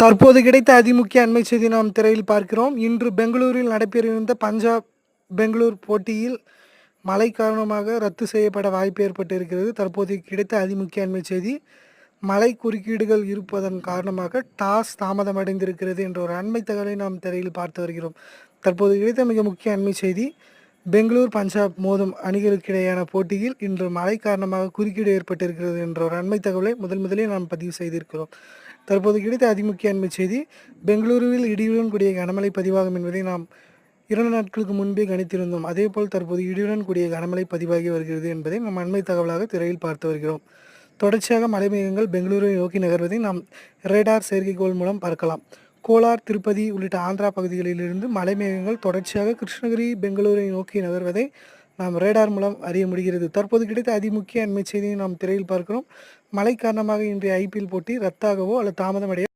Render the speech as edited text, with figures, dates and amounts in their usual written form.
தற்போது கிடைத்த அதிமுக்கிய அண்மை செய்தி நாம் திரையில் பார்க்கிறோம். இன்று பெங்களூரில் நடைபெறவிருந்த பஞ்சாப் பெங்களூர் போட்டியில் மழை காரணமாக ரத்து செய்யப்பட வாய்ப்பு ஏற்பட்டிருக்கிறது. தற்போது கிடைத்த அதிமுக்கிய அண்மை செய்தி, மழை குறுக்கீடுகள் இருப்பதன் காரணமாக டாஸ் தாமதமடைந்திருக்கிறது என்ற ஒரு அண்மை தகவலை நாம் திரையில் பார்த்து வருகிறோம். தற்போது கிடைத்த மிக முக்கிய அண்மை செய்தி, பெங்களூர் பஞ்சாப் மோதும் அணிகளுக்கிடையேயான போட்டியில் இன்று மழை காரணமாக குறுக்கீடு ஏற்பட்டிருக்கிறது என்ற ஒரு அண்மை தகவலை முதலில் நாம் பதிவு செய்திருக்கிறோம். தற்போது கிடைத்த அதிமுக்கிய அண்மை செய்தி, பெங்களூருவில் இடியுடன் கூடிய கனமழை பதிவாகும் என்பதை நாம் 2 நாட்களுக்கு முன்பே கணித்திருந்தோம். அதேபோல் தற்போது இடியுடன் கூடிய கனமழை பதிவாகி வருகிறது என்பதை நாம் அண்மை தகவலாக திரையில் பார்த்து வருகிறோம். தொடர்ச்சியாக மழை மேகங்கள் பெங்களூரை நோக்கி நகர்வதை நாம் ரேடார் செயற்கைக்கோள் மூலம் பார்க்கலாம். கோலார், திருப்பதி உள்ளிட்ட ஆந்திரா பகுதிகளிலிருந்து மழை மேகங்கள் தொடர்ச்சியாக கிருஷ்ணகிரி, பெங்களூரை நோக்கி நகர்வதை நாம் ரேடார் மூலம் அறிய முடிகிறது. தற்போது கிடைத்த அதிமுக்கிய அண்மை செய்தியை நாம் திரையில் பார்க்கிறோம். மழை காரணமாக இன்றைய IPL போட்டி ரத்தாகவோ அல்லது தாமதமடைய